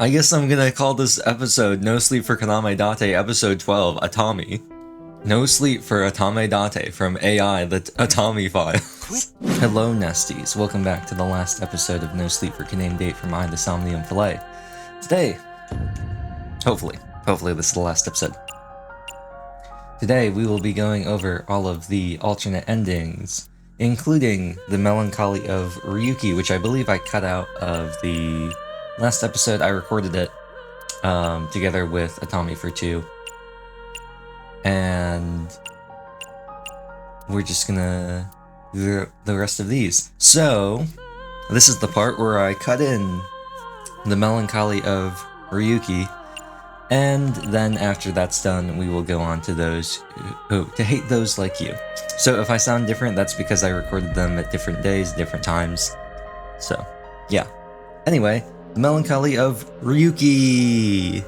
I guess I'm gonna call this episode No Sleep for Kaname Date, episode 12, Atami. No sleep for Atame Date from AI, the Atami file. Hello, Nesties. Welcome back to the last episode of No Sleep for Kaname Date from I, the Somnium Filet. Today, hopefully this is the last episode. Today, we will be going over all of the alternate endings, including the Melancholy of Ryuki, which I believe I cut out of the last episode. I recorded it together with Atami for 2. And we're just gonna do the rest of these. So, this is the part where I cut in the Melancholy of Ryuki, and then after that's done, we will go on to those who to hate those like you. So if I sound different, that's because I recorded them at different days, different times. So, yeah. Anyway, the Melancholy of Ryuki.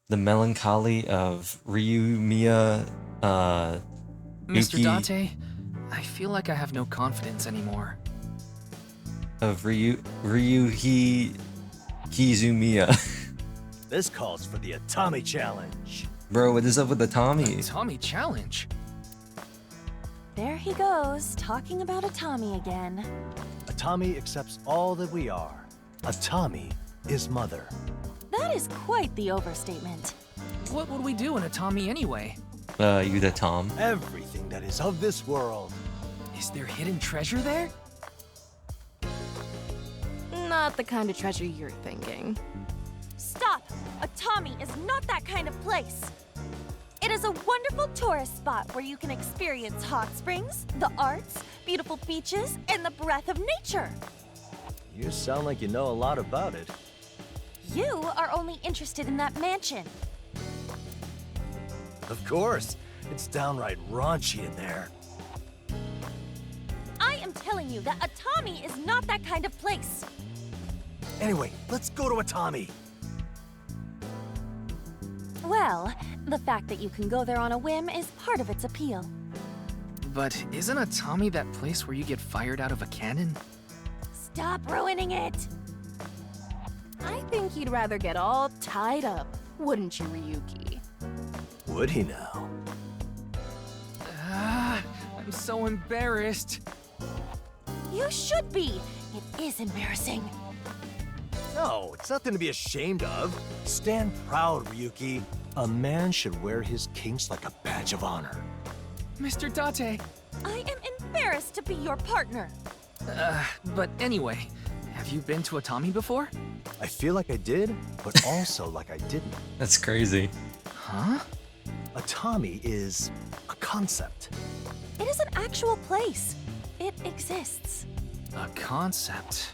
The Melancholy of Ryumiya, Mr. Date, I feel like I have no confidence anymore. Of Ryuhi Kizumiya. This calls for the Atami challenge. Bro, what is up with Atami? Atami challenge? There he goes, talking about Atami again. Atami accepts all that we are. Atami is mother. That is quite the overstatement. What would we do in Atami anyway? Yuda Tom. Everything that is of this world. Is there hidden treasure there? Not the kind of treasure you're thinking. Stop! Atami is not that kind of place. It is a wonderful tourist spot where you can experience hot springs, the arts, beautiful beaches, and the breath of nature. You sound like you know a lot about it. You are only interested in that mansion. Of course. It's downright raunchy in there. I am telling you that Atami is not that kind of place. Anyway, let's go to Atami. Well, the fact that you can go there on a whim is part of its appeal. But isn't Atami that place where you get fired out of a cannon? Stop ruining it! I think you'd rather get all tied up, wouldn't you, Ryuki? Would he now? I'm so embarrassed. You should be. It is embarrassing. No, it's nothing to be ashamed of. Stand proud, Ryuki. A man should wear his kinks like a badge of honor. Mr. Date. I am embarrassed to be your partner. But anyway, have you been to Atami before? I feel like I did, but also like I didn't. That's crazy. Huh? Atami is a concept. It is an actual place. It exists. A concept.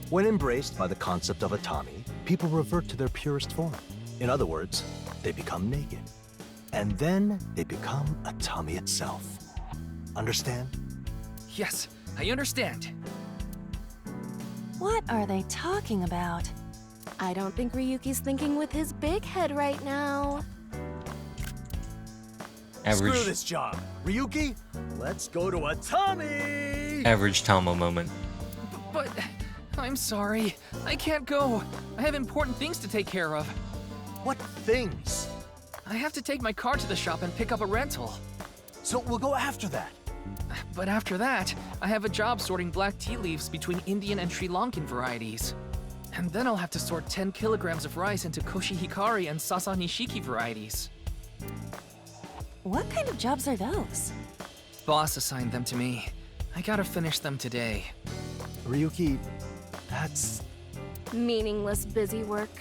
When embraced by the concept of Atami, people revert to their purest form. In other words, they become naked. And then they become Atami itself. Understand? Yes, I understand. What are they talking about? I don't think Ryuki's thinking with his big head right now. Average, Screw this job. Ryuki, let's go to Atami! average Tomo moment. But I'm sorry. I can't go. I have important things to take care of. What things? I have to take my car to the shop and pick up a rental. So we'll go after that. But after that, I have a job sorting black tea leaves between Indian and Sri Lankan varieties. And then I'll have to sort 10 kilograms of rice into Koshihikari and Sasa Nishiki varieties. What kind of jobs are those? Boss assigned them to me. I gotta finish them today. Ryuki, that's... Meaningless busy work.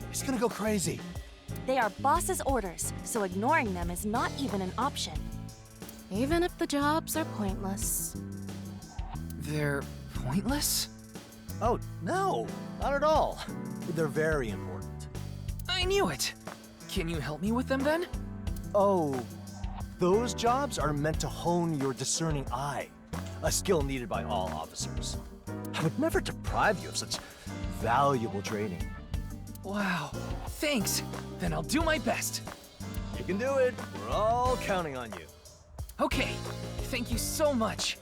He's gonna go crazy. They are boss's orders, so ignoring them is not even an option. Even if the jobs are pointless. They're pointless? Oh, no, not at all. They're very important. I knew it! Can you help me with them then? Oh, those jobs are meant to hone your discerning eye, a skill needed by all officers. I would never deprive you of such valuable training. Wow, thanks. Then I'll do my best. You can do it. We're all counting on you. Okay, thank you so much.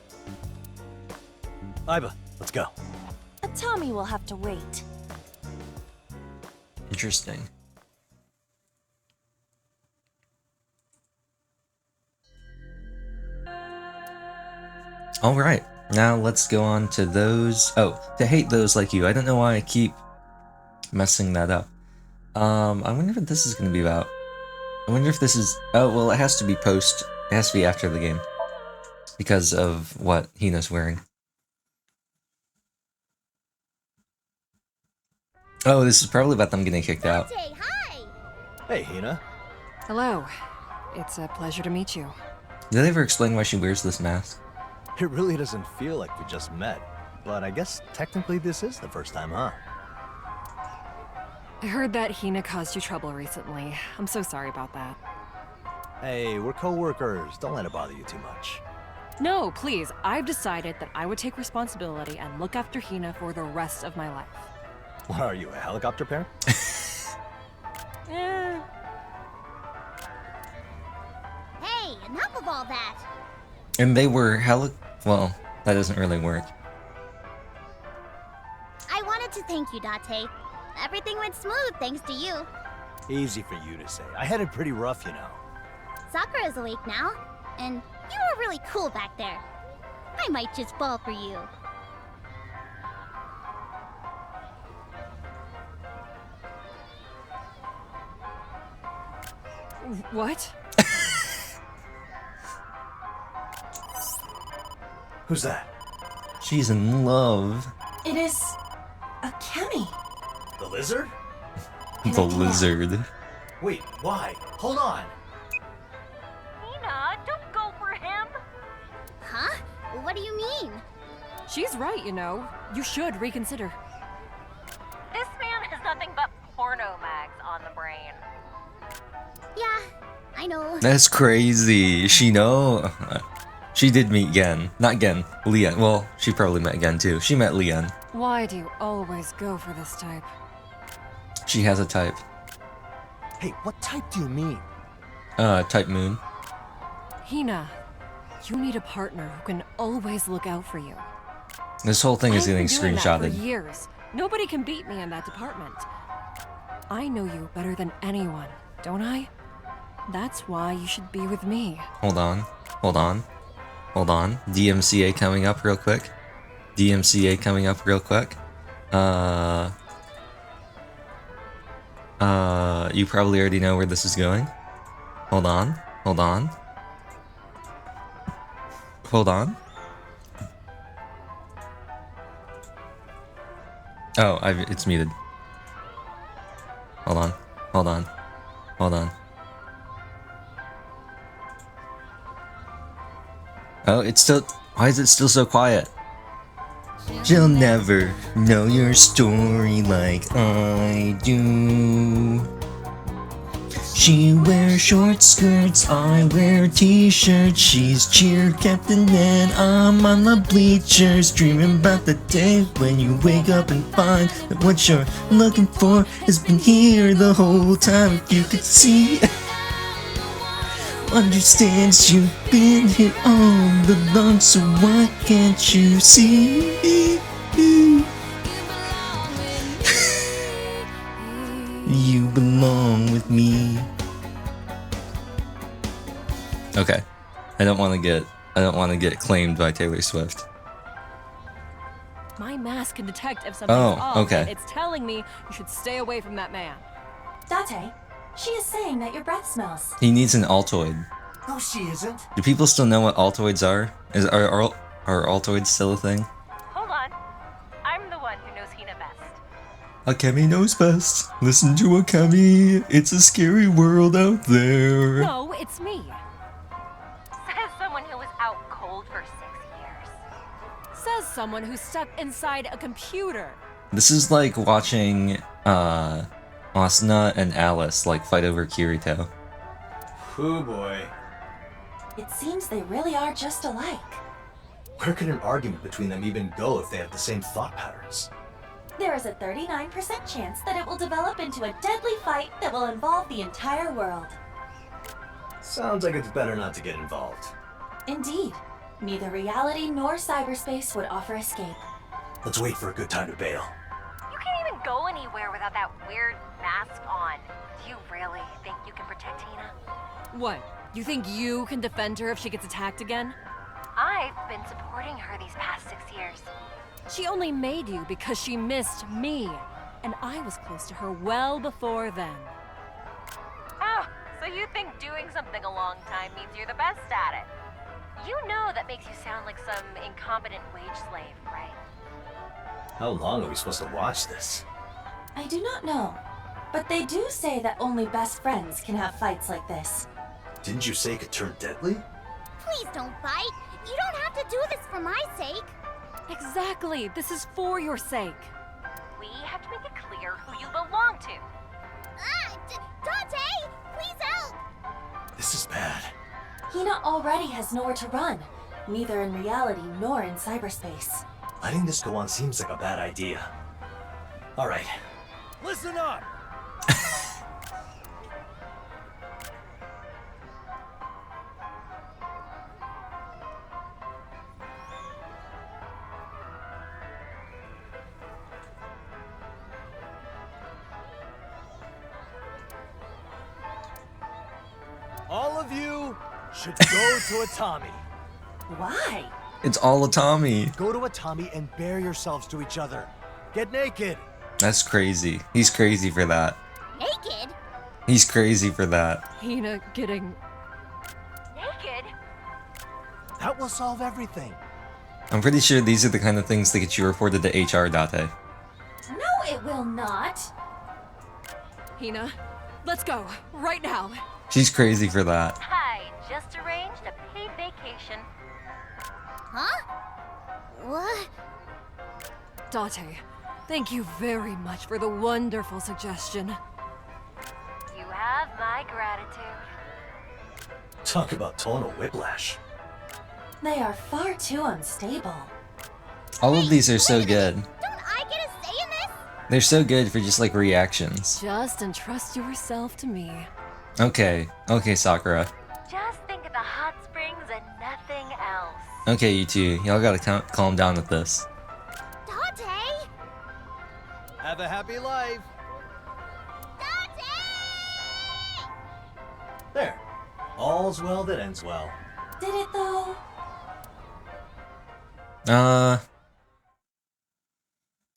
Aiba, Let's go. Atami will have to wait. Interesting. Alright, now let's go on to those. Oh, to hate those like you. I don't know why I keep messing that up. I wonder what this is going to be about. I wonder if this is... Oh, well, it has to be post. It has to be after the game. Because of what Hina's wearing. Oh, this is probably about them getting kicked out. Hey, Hina. Hello. It's a pleasure to meet you. Did they ever explain why she wears this mask? It really doesn't feel like we just met, but I guess technically this is the first time, huh? I heard that Hina caused you trouble recently. I'm so sorry about that. Hey, we're co-workers. Don't let it bother you too much. No, please. I've decided that I would take responsibility and look after Hina for the rest of my life. What are you, a helicopter parent? Eh. Hey, enough of all that. And they were well, that doesn't really work. I wanted to thank you, Date. Everything went smooth thanks to you. Easy for you to say. I had it pretty rough, you know. Sakura is awake now, and you were really cool back there. I might just fall for you. What? Who's that? She's in love. It is a Kemi. The lizard? The lizard. Wait, why? Hold on. Hina, don't go for him. Huh? What do you mean? She's right, you know. You should reconsider. This man has nothing but porno mags on the brain. Yeah, I know. That's crazy. She know. She did meet Gen. Not Gen. Lien. Well, she probably met Gen too. She met Lien. Why do you always go for this type? She has a type. Hey, what type do you mean? Type Moon. Hina, you need a partner who can always look out for you. This whole thing is I've getting been doing that for screenshotted. years. Nobody can beat me in that department. I know you better than anyone, don't I? That's why you should be with me. Hold on. Hold on. Hold on. DMCA coming up real quick. DMCA coming up real quick. You probably already know where this is going. Hold on. Hold on. Hold on. Oh, it's muted. Hold on. Hold on. Hold on. Oh, it's still... Why is it still so quiet? She'll never know your story like I do. She wears short skirts, I wear t-shirts. She's cheer captain and I'm on the bleachers, dreaming about the day when you wake up and find that what you're looking for has been here the whole time. If you could see, understands you've been here all along, so why can't you see? You belong with me. Okay, I don't want to get claimed by Taylor Swift. My mask can detect if something's off. okay. And it's telling me you should stay away from that man. Date, she is saying that your breath smells. He needs an Altoid. No, she isn't. Do people still know what Altoids are? Are Altoids still a thing? Hold on. I'm the one who knows Hina best. Akemi knows best. Listen to Akemi. It's a scary world out there. No, it's me. Says someone who was out cold for 6 years. Says someone who's stuck inside a computer. This is like watching Asuna and Alice like fight over Kirito. Oh boy. It seems they really are just alike. Where could an argument between them even go if they have the same thought patterns? There is a 39% chance that it will develop into a deadly fight that will involve the entire world. Sounds like it's better not to get involved. Indeed, neither reality nor cyberspace would offer escape. Let's wait for a good time to bail. You can't even go anywhere without that weird mask on. Do you really think you can protect Hina? What? You think you can defend her if she gets attacked again? I've been supporting her these past 6 years. She only made you because she missed me. And I was close to her well before then. Oh, so you think doing something a long time means you're the best at it? You know that makes you sound like some incompetent wage slave, right? How long are we supposed to watch this? I do not know. But they do say that only best friends can have fights like this. Didn't you say it could turn deadly? Please don't fight. You don't have to do this for my sake. Exactly. This is for your sake. We have to make it clear who you belong to. Dante, please help. This is bad. Hina already has nowhere to run, neither in reality nor in cyberspace. Letting this go on seems like a bad idea. All right, listen up. All of you should go to Atami. Why? It's all a Tommy. Go to Atami and bare yourselves to each other. Get naked. That's crazy. He's crazy for that. Naked? He's crazy for that. Hina getting... Naked? That will solve everything. I'm pretty sure these are the kind of things that get you reported to HR, Date. No, it will not. Hina, let's go. Right now. She's crazy for that. I just arranged a paid vacation. Huh? What? Date, thank you very much for the wonderful suggestion. You have my gratitude. Talk about tonal whiplash. They are far too unstable. All of these are so good. Don't I get a say in this? They're so good for just like reactions. Just entrust yourself to me. Okay, Sakura. Just think of the hot springs and nothing else. Okay, you two, y'all gotta calm down with this. Dante! Have a happy life. Dante! There. All's well that ends well. Did it though?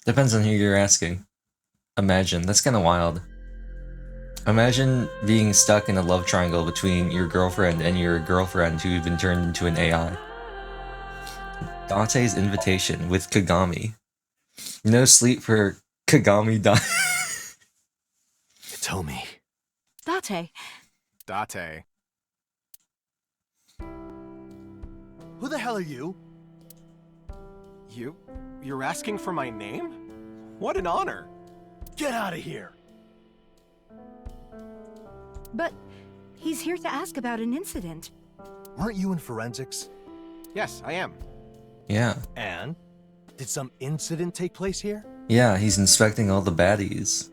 Depends on who you're asking. Imagine, that's kinda wild. Imagine being stuck in a love triangle between your girlfriend and your girlfriend who'd been turned into an AI. Dante's invitation with Kagami. No sleep for Kagami Hitomi. Date, Date. Who the hell are you? You're asking for my name? What an honor! Get out of here. but he's here to ask about an incident. Weren't you in forensics? Yes, I am. Yeah. And? Did some incident take place here? Yeah, he's inspecting all the baddies.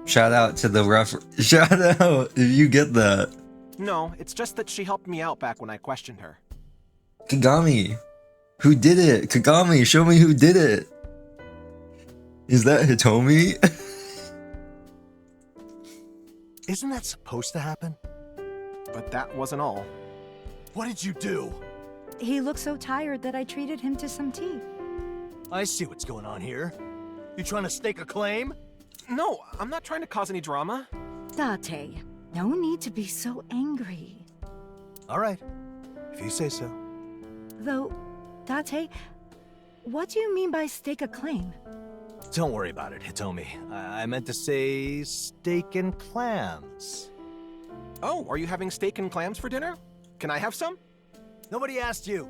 Shout out to the shout out if you get that. No, it's just that she helped me out back when I questioned her. Kagami. Who did it? Kagami, show me who did it. Is that Hitomi? Isn't that supposed to happen? But that wasn't all. What did you do? He looked so tired that I treated him to some tea. I see what's going on here. You trying to stake a claim? No, I'm not trying to cause any drama. Date, no need to be so angry. All right, if you say so. Though, Date, what do you mean by stake a claim? Don't worry about it, Hitomi. I meant to say steak and clams. Oh, are you having steak and clams for dinner? Can I have some? Nobody asked you.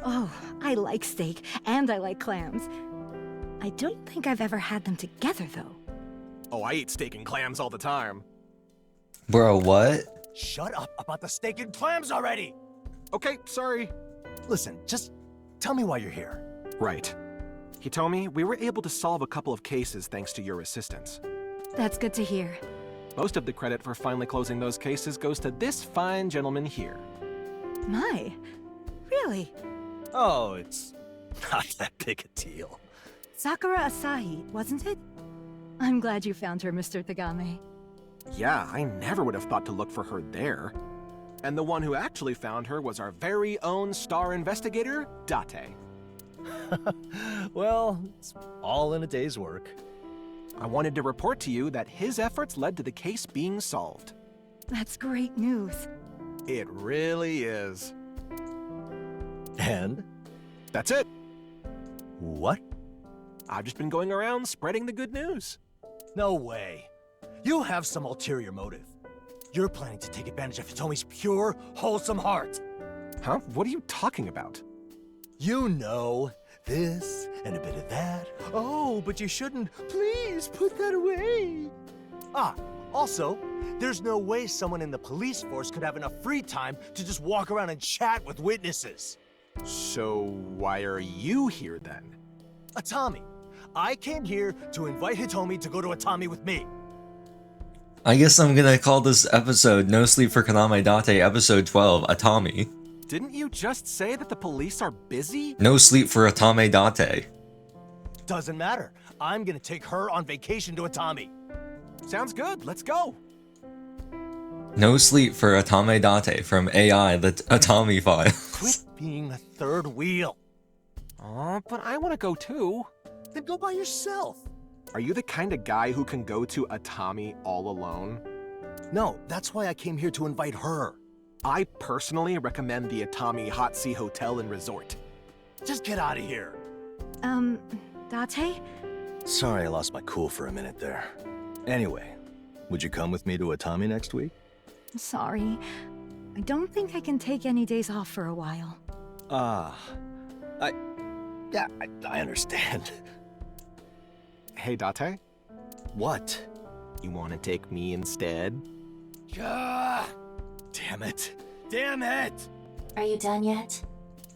Oh, I like steak, and I like clams. I don't think I've ever had them together, though. Oh, I eat steak and clams all the time. Bro, what? Shut up about the steak and clams already! Okay, sorry. Listen, just tell me why you're here. Right. Hitomi, we were able to solve a couple of cases thanks to your assistance. That's good to hear. Most of the credit for finally closing those cases goes to this fine gentleman here. My, really? Oh, it's Not that big a deal. Sakura Asahi, wasn't it? I'm glad you found her, Mr. Tagame. Yeah, I never would have thought to look for her there. And the one who actually found her was our very own star investigator, Date. Well, it's all in a day's work. I wanted to report to you that his efforts led to the case being solved. That's great news. It really is. And? That's it. What? I've just been going around spreading the good news. No way. You have some ulterior motive. You're planning to take advantage of Hitomi's pure, wholesome heart. Huh? What are you talking about? You know, this and a bit of that. Oh, but you shouldn't. Please put that away. Ah, also, there's no way someone in the police force could have enough free time to just walk around and chat with witnesses. So why are you here then? Atami, I came here to invite Hitomi to go to Atami with me. I guess I'm gonna call this episode No Sleep for Kaname Date episode 12 Atami. Didn't you just say that the police are busy? No Sleep for Atame Date. Doesn't matter. I'm gonna take her on vacation to Atami. Sounds good, let's go. No Sleep for Atame Date from AI the Atami file. Quit being a third wheel. Aw, but I want to go too. Then go by yourself. Are you the kind of guy who can go to Atami all alone? No, that's why I came here to invite her. I personally recommend the Atami Hot Sea Hotel and Resort. Just get out of here. Date? Sorry I lost my cool for a minute there. Anyway, would you come with me to Atami next week? Sorry. I don't think I can take any days off for a while. I understand. Hey, Date, What? you want to take me instead? Yeah. Damn it. Damn it! Are you done yet?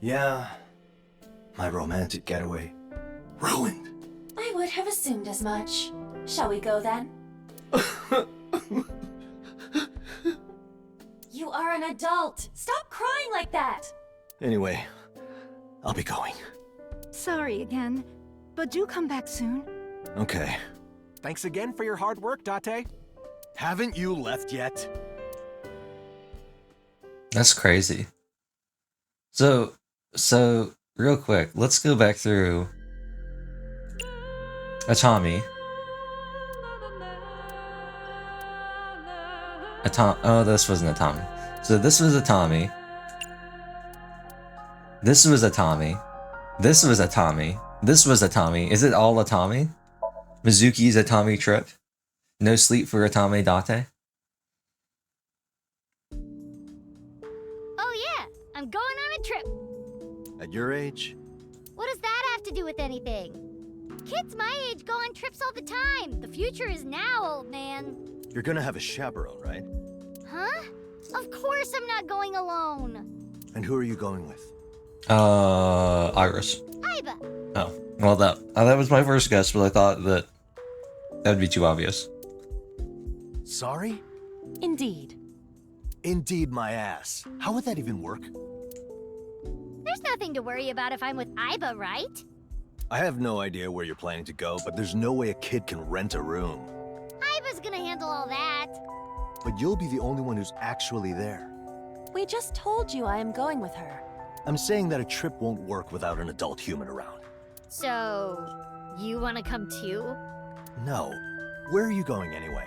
Yeah. My romantic getaway. Ruined. I would have assumed as much. Shall we go then? You are an adult! Stop crying like that! Anyway, I'll be going. Sorry again, but do come back soon. Okay. Thanks again for your hard work, Date. Haven't you left yet? That's crazy. So real quick, let's go back through Atami. Oh, this wasn't Atami. So this was Atami. This was Atami. This was Atami. This was Atami. Is it all Atami? Mizuki's Atami trip? No Sleep for Atame Date? Oh yeah, I'm going on a trip. At your age? What does that have to do with anything? Kids my age go on trips all the time. The future is now, old man. You're gonna have a chaperone, right? Huh? Of course I'm not going alone. And who are you going with? Iris. Aiba. Oh, well that was my first guess, but I thought that that'd be too obvious. Sorry? Indeed. Indeed, my ass. How would that even work? There's nothing to worry about if I'm with Aiba, right? I have no idea where you're planning to go, but there's no way a kid can rent a room. Aiba's gonna handle all that. But you'll be the only one who's actually there. We just told you I am going with her. I'm saying that a trip won't work without an adult human around. So, you wanna come too? No. Where are you going anyway?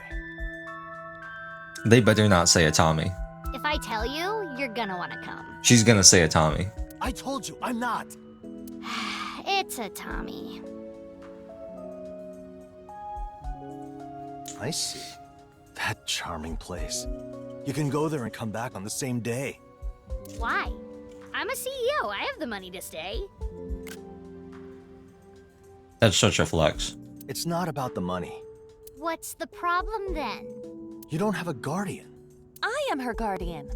They better not say Atami. If I tell you, you're gonna wanna come. She's gonna say Atami. I told you, I'm not. It's a Tommy. I see. That charming place. You can go there and come back on the same day. Why? I'm a CEO. I have the money to stay. That's such a flex. It's not about the money. What's the problem then? You don't have a guardian. I am her guardian.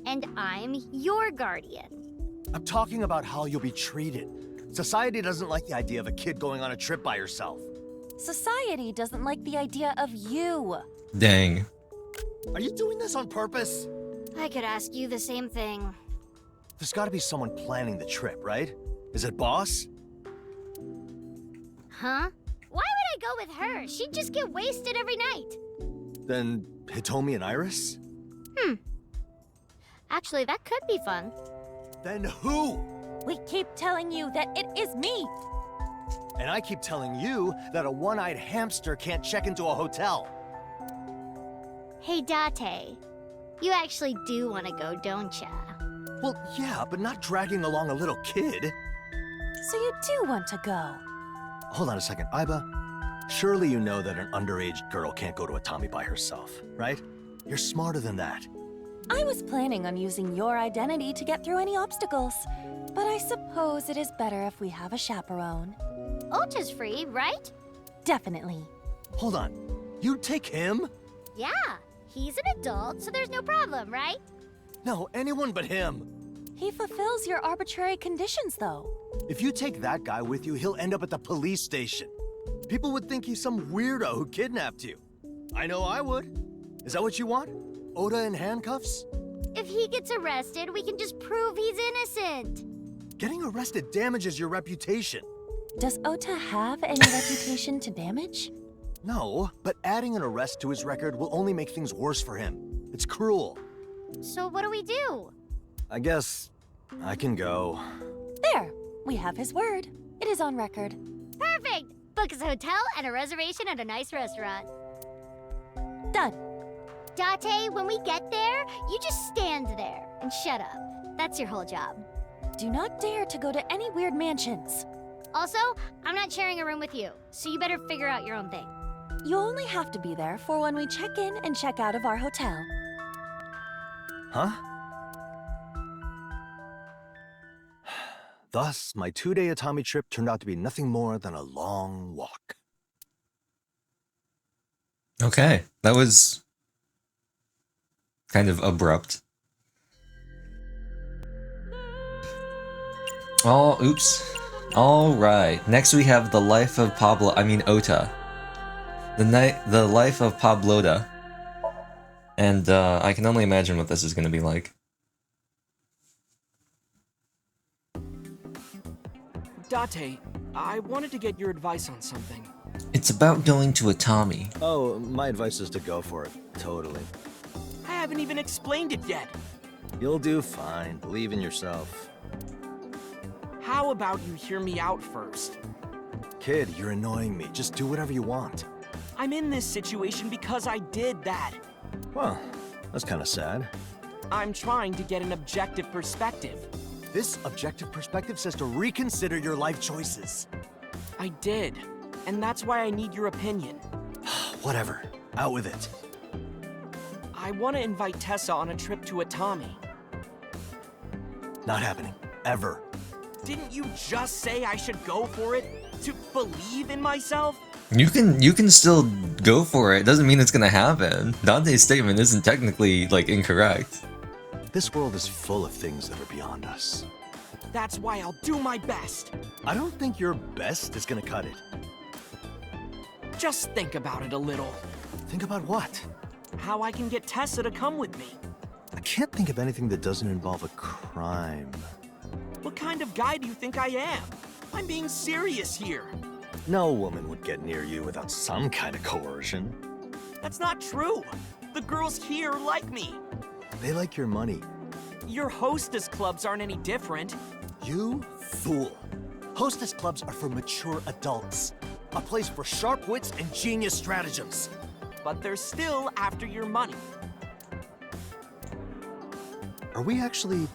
And I'm your guardian. I'm talking about how you'll be treated. Society doesn't like the idea of a kid going on a trip by herself. Society doesn't like the idea of you. Dang. Are you doing this on purpose? I could ask you the same thing. There's gotta be someone planning the trip, right? Is it boss? Huh? Why would I go with her? She'd just get wasted every night. Then Hitomi and Iris? Actually, that could be fun. Then who? We keep telling you that it is me. And I keep telling you that a one-eyed hamster can't check into a hotel. Hey, Date. You actually do want to go, don't ya? Well, yeah, but not dragging along a little kid. So you do want to go? Hold on a second, Aiba. Surely you know that an underage girl can't go to Atami by herself, right? You're smarter than that. I was planning on using your identity to get through any obstacles, but I suppose it is better if we have a chaperone. Ota's free, right? Definitely. Hold on. You'd take him? Yeah, he's an adult, so there's no problem, right? No, anyone but him. He fulfills your arbitrary conditions, though. If you take that guy with you, he'll end up at the police station. People would think he's some weirdo who kidnapped you. I know I would. Is that what you want? Ota in handcuffs? If he gets arrested, we can just prove he's innocent. Getting arrested damages your reputation. Does Ota have any reputation to damage? No, but adding an arrest to his record will only make things worse for him. It's cruel. So what do we do? I guess I can go. There, we have his word. It is on record. Perfect! Book us a hotel and a reservation at a nice restaurant. Done. Date, when we get there, you just stand there and shut up. That's your whole job. Do not dare to go to any weird mansions. Also, I'm not sharing a room with you, so you better figure out your own thing. You only have to be there for when we check in and check out of our hotel. Huh? Thus, my 2-day Atami trip turned out to be nothing more than a long walk. Okay, that was kind of abrupt. Oh, oops. Alright, next we have the life of Ota. The life of Pablota. And I can only imagine what this is going to be like. Date, I wanted to get your advice on something. It's about going to Atami. Oh, my advice is to go for it. Totally. I haven't even explained it yet. You'll do fine. Believe in yourself. How about you hear me out first? Kid, you're annoying me. Just do whatever you want. I'm in this situation because I did that. Well, that's kind of sad. I'm trying to get an objective perspective. This objective perspective says to reconsider your life choices. I did, and that's why I need your opinion. Whatever. Out with it. I want to invite Tessa on a trip to Atami. Not happening. Ever. Didn't you just say I should go for it? To believe in myself? You can still go for it. Doesn't mean it's gonna happen. Dante's statement isn't technically, like, incorrect. This world is full of things that are beyond us. That's why I'll do my best. I don't think your best is gonna cut it. Just think about it a little. Think about what? How I can get Tessa to come with me. I can't think of anything that doesn't involve a crime. What kind of guy do you think I am? I'm being serious here. No woman would get near you without some kind of coercion. That's not true. The girls here like me. They like your money. Your hostess clubs aren't any different. You fool. Hostess clubs are for mature adults. A place for sharp wits and genius stratagems. But they're still after your money. Are we actually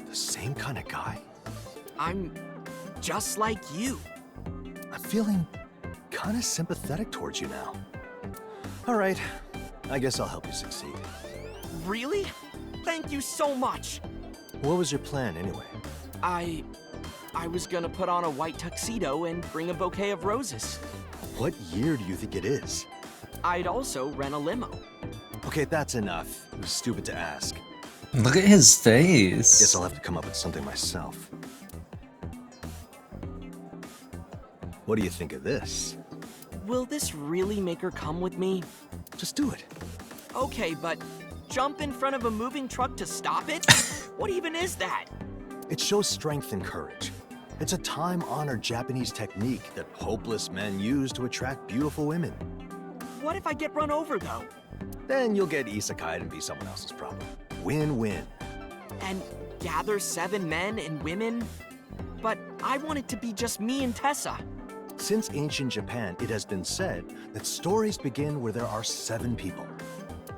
the same kind of guy? I'm just like you. I'm feeling kind of sympathetic towards you now. All right, I guess I'll help you succeed. Really? Thank you so much. What was your plan anyway? I was gonna put on a white tuxedo and bring a bouquet of roses. What year do you think it is? I'd also rent a limo. Okay, that's enough. It was stupid to ask. Look at his face. Guess I'll have to come up with something myself. What do you think of this? Will this really make her come with me? Just do it. Okay, but jump in front of a moving truck to stop it? What even is that? It shows strength and courage. It's a time-honored Japanese technique that hopeless men use to attract beautiful women. What if I get run over, though? Then you'll get isekai'd and be someone else's problem. Win-win. And gather 7 men and women? But I want it to be just me and Tessa. Since ancient Japan, it has been said that stories begin where there are 7 people.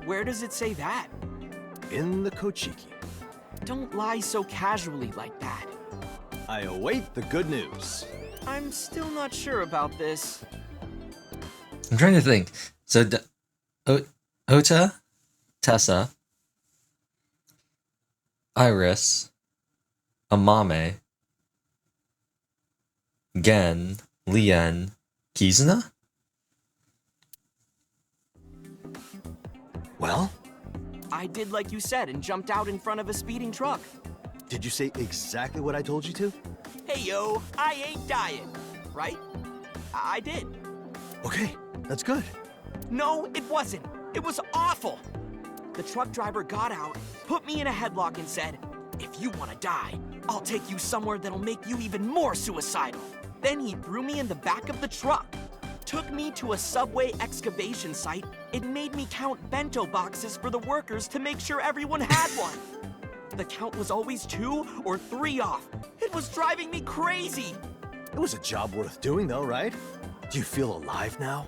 Where does it say that? In the Kochiki. Don't lie so casually like that. I await the good news. I'm still not sure about this. I'm trying to think. So, Ota, Tessa, Iris, Amame, Gen, Lien, Kizuna? Well? I did like you said and jumped out in front of a speeding truck. Did you say exactly what I told you to? Hey yo, I ain't dying, right? I did. Okay, that's good. No, it wasn't. It was awful. The truck driver got out, put me in a headlock and said, "If you want to die, I'll take you somewhere that'll make you even more suicidal." Then he threw me in the back of the truck, took me to a subway excavation site, and made me count bento boxes for the workers to make sure everyone had one. The count was always 2 or 3 off. It was driving me crazy. It was a job worth doing though, right? Do you feel alive now?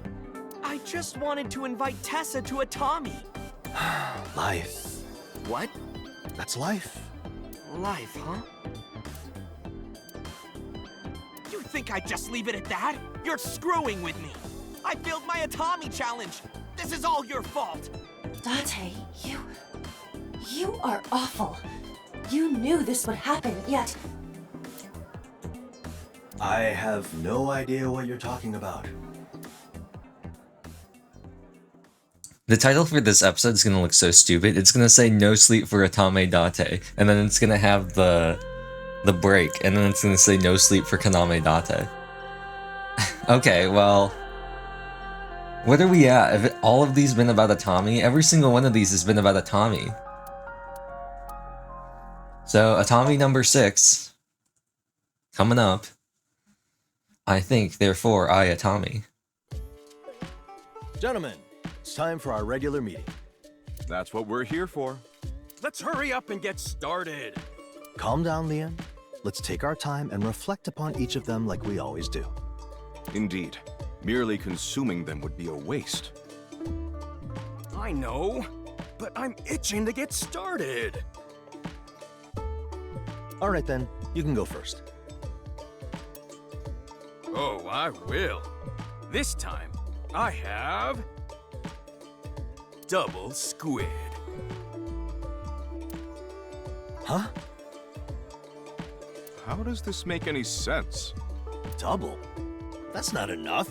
I just wanted to invite Tessa to a Tommy. Life. What? That's life. Life, huh? You think I'd just leave it at that? You're screwing with me. I failed my Atami challenge. This is all your fault. Date, you are awful. You knew this would happen, yet... I have no idea what you're talking about. The title for this episode is gonna look so stupid. It's gonna say "No sleep for Atame Date," and then it's gonna have the break, and then it's gonna say "No sleep for Kaname Date." Okay, well, what are we at? Have all of these been about Atami? Every single one of these has been about Atami. So Atami number 6 coming up. I think, therefore, I Atami. Gentlemen, it's time for our regular meeting. That's what we're here for. Let's hurry up and get started. Calm down, Leon. Let's take our time and reflect upon each of them like we always do. Indeed. Merely consuming them would be a waste. I know, but I'm itching to get started. All right then, you can go first. Oh, I will. This time, I have... double squid. Huh? How does this make any sense? Double? That's not enough.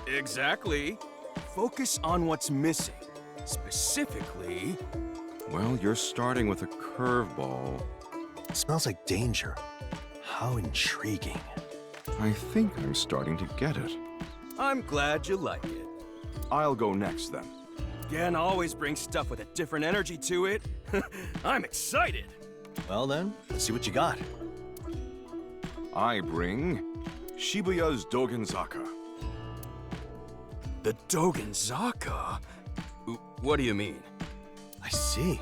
Exactly. Focus on what's missing. Specifically... Well, you're starting with a curveball. Smells like danger. How intriguing. I think I'm starting to get it. I'm glad you like it. I'll go next then. Gen always brings stuff with a different energy to it. I'm excited. Well then, let's see what you got. I bring Shibuya's Dogenzaka. The Dogenzaka? What do you mean? I see.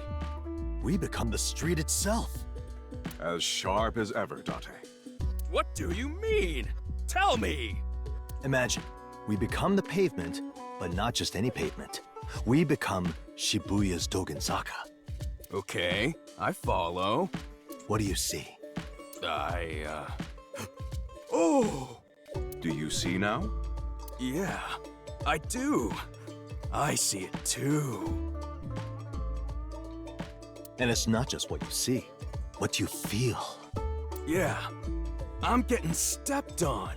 We become the street itself. As sharp as ever, Date. What do you mean? Tell me! Imagine, we become the pavement, but not just any pavement. We become Shibuya's Dogenzaka. Okay, I follow. What do you see? Oh! Do you see now? Yeah, I do. I see it too. And it's not just what you see, what you feel. Yeah, I'm getting stepped on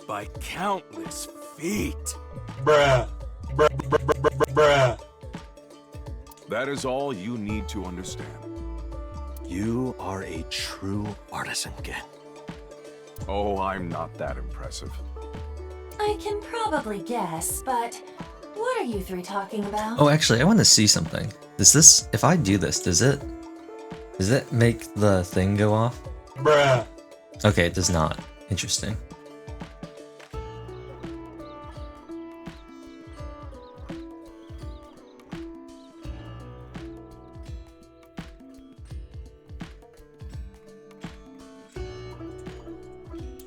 by countless feet. Bruh. Bruh. That is all you need to understand. You are a true artisan, Gen. Oh, I'm not that impressive. I can probably guess, but what are you 3 talking about? Oh, actually, I want to see something. Does this, if I do this, does it make the thing go off? Bruh. Okay, it does not. Interesting.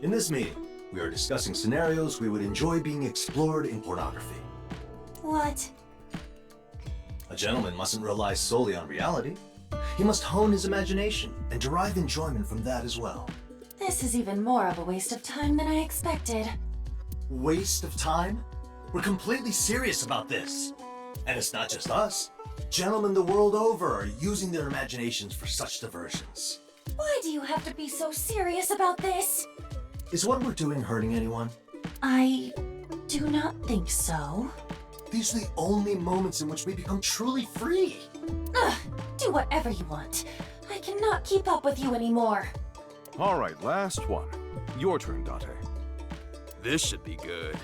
In this meeting, we are discussing scenarios we would enjoy being explored in pornography. What? A gentleman mustn't rely solely on reality. He must hone his imagination and derive enjoyment from that as well. This is even more of a waste of time than I expected. Waste of time? We're completely serious about this. And it's not just us. Gentlemen the world over are using their imaginations for such diversions. Why do you have to be so serious about this? Is what we're doing hurting anyone? I do not think so. These are the only moments in which we become truly free. Ugh, do whatever you want. I cannot keep up with you anymore. All right, last one. Your turn, Date. This should be good.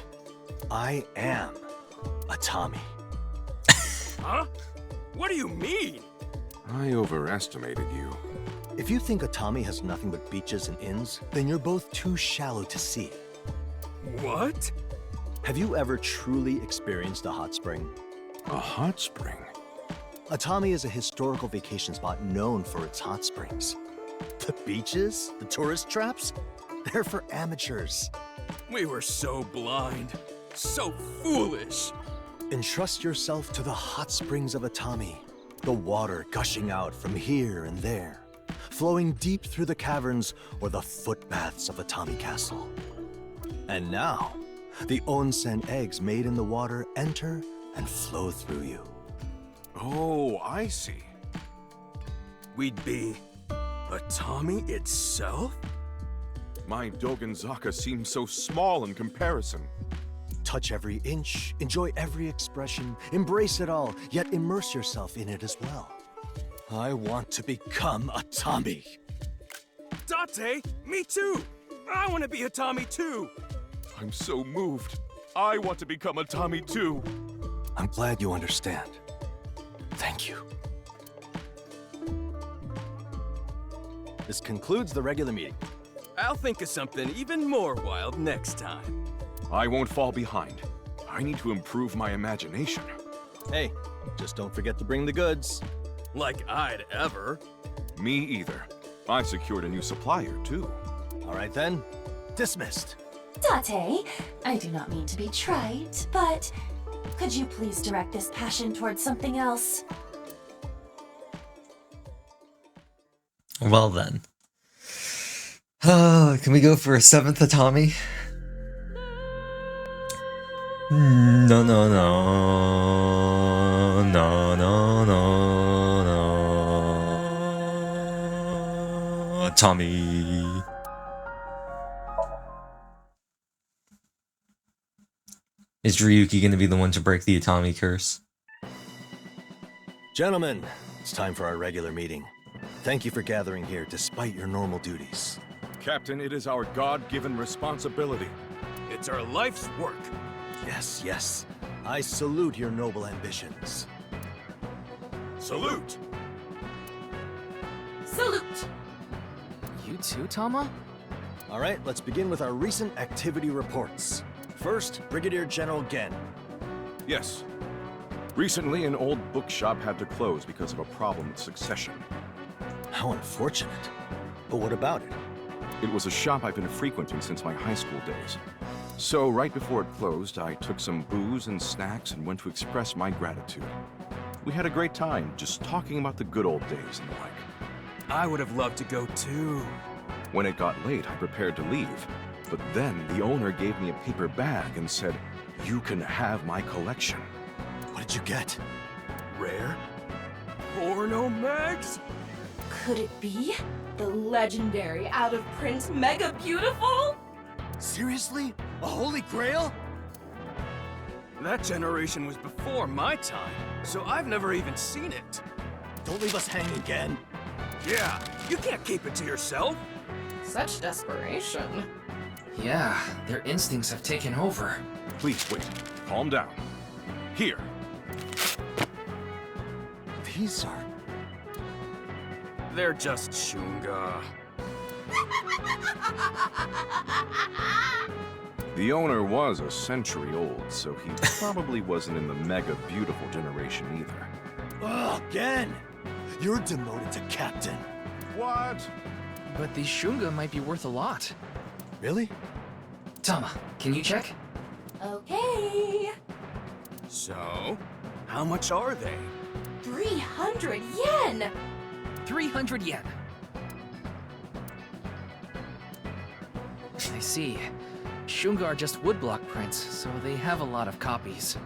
I am a Tommy. Huh? What do you mean? I overestimated you. If you think a Tommy has nothing but beaches and inns, then you're both too shallow to see. What? Have you ever truly experienced a hot spring? A hot spring? A Tommy is a historical vacation spot known for its hot springs. The beaches, the tourist traps, they're for amateurs. We were so blind, so foolish. Entrust yourself to the hot springs of a Tommy. The water gushing out from here and there, flowing deep through the caverns or the footbaths of a Tommy castle. And now, the onsen eggs made in the water enter and flow through you. Oh, I see. We'd be a Tommy itself? My Dogenzaka seems so small in comparison. Touch every inch, enjoy every expression, embrace it all, yet immerse yourself in it as well. I want to become a Tommy. Date, me too. I want to be a Tommy too. I'm so moved. I want to become a Tommy too. I'm glad you understand. Thank you. This concludes the regular meeting. I'll think of something even more wild next time. I won't fall behind. I need to improve my imagination. Hey, just don't forget to bring the goods. Like I'd ever. Me either. I secured a new supplier, too. All right then, dismissed. Date, I do not mean to be trite, but could you please direct this passion towards something else? Well then. Can we go for a 7th Atami? No, no, no. No, no, no, no. Tommy. Is Ryuki gonna be the one to break the Atami curse? Gentlemen, it's time for our regular meeting. Thank you for gathering here despite your normal duties. Captain, it is our God-given responsibility. It's our life's work. Yes, yes. I salute your noble ambitions. Salute! Salute! You too, Tama? All right, let's begin with our recent activity reports. First, Brigadier General Gen. Yes. Recently, an old bookshop had to close because of a problem with succession. How unfortunate. But what about it? It was a shop I've been frequenting since my high school days. So, right before it closed, I took some booze and snacks and went to express my gratitude. We had a great time, just talking about the good old days and the like. I would have loved to go too. When it got late, I prepared to leave. But then, the owner gave me a paper bag and said, "You can have my collection." What did you get? Rare? Porno mags? Could it be the legendary out-of-print Mega Beautiful? Seriously? A holy grail? That generation was before my time, so I've never even seen it. Don't leave us hanging again. Yeah, you can't keep it to yourself. Such desperation. Yeah, their instincts have taken over. Please wait. Calm down. Here. These are... They're just Shunga. The owner was a century old, so he probably wasn't in the mega beautiful generation either. Ugh, again! You're demoted to captain. What? But these Shunga might be worth a lot. Really? Tama, can you check? Okay. So, how much are they? 300 yen! 300 yen. I see. Shunga are just woodblock prints, so they have a lot of copies.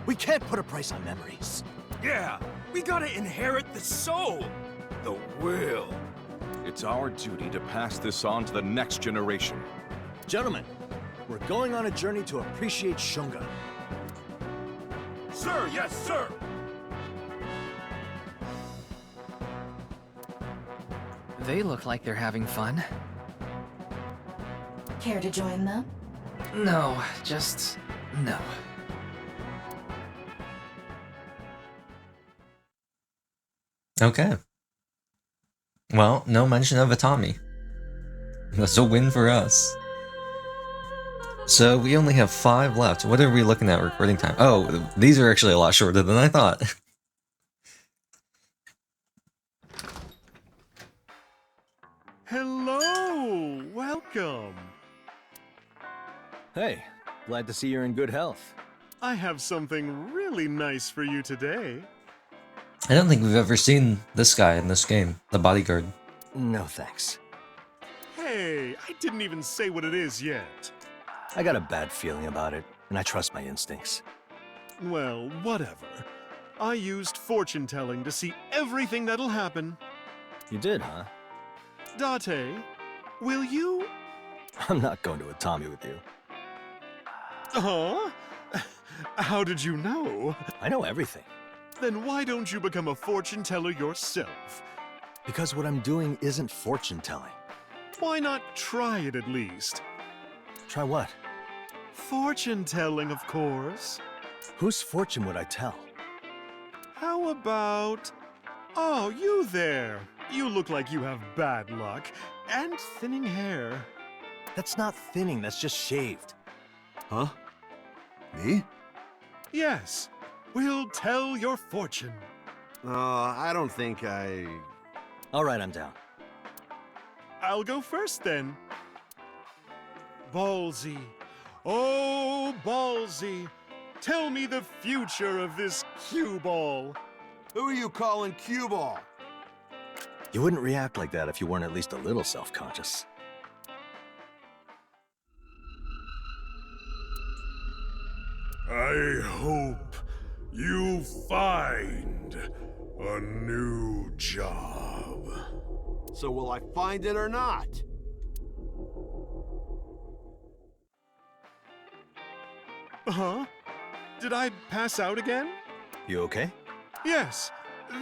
We can't put a price on memories. Yeah, we gotta inherit the soul. The will. It's our duty to pass this on to the next generation. Gentlemen, we're going on a journey to appreciate Shunga. Sir, yes, sir! They look like they're having fun. Care to join them? No, just no. Okay. Well, no mention of Atami. That's a win for us. So we only have 5 left. What are we looking at recording time? Oh, these are actually a lot shorter than I thought. Hello! Welcome! Hey, glad to see you're in good health. I have something really nice for you today. I don't think we've ever seen this guy in this game, the bodyguard. No thanks. Hey, I didn't even say what it is yet. I got a bad feeling about it, and I trust my instincts. Well, whatever. I used fortune telling to see everything that'll happen. You did, huh? Date, will you? I'm not going to Atami with you. Huh? How did you know? I know everything. Then why don't you become a fortune teller yourself? Because what I'm doing isn't fortune telling. Why not try it at least? Try what? Fortune telling, of course. Whose fortune would I tell? How about... Oh, you there. You look like you have bad luck and thinning hair. That's not thinning, that's just shaved. Huh? Me? Yes. We'll tell your fortune. I don't think I... All right, I'm down. I'll go first then. Ballsy. Oh, Ballsy. Tell me the future of this cue ball. Who are you calling cue ball? You wouldn't react like that if you weren't at least a little self-conscious. I hope you find a new job. So will I find it or not? Huh? Did I pass out again? You okay? Yes.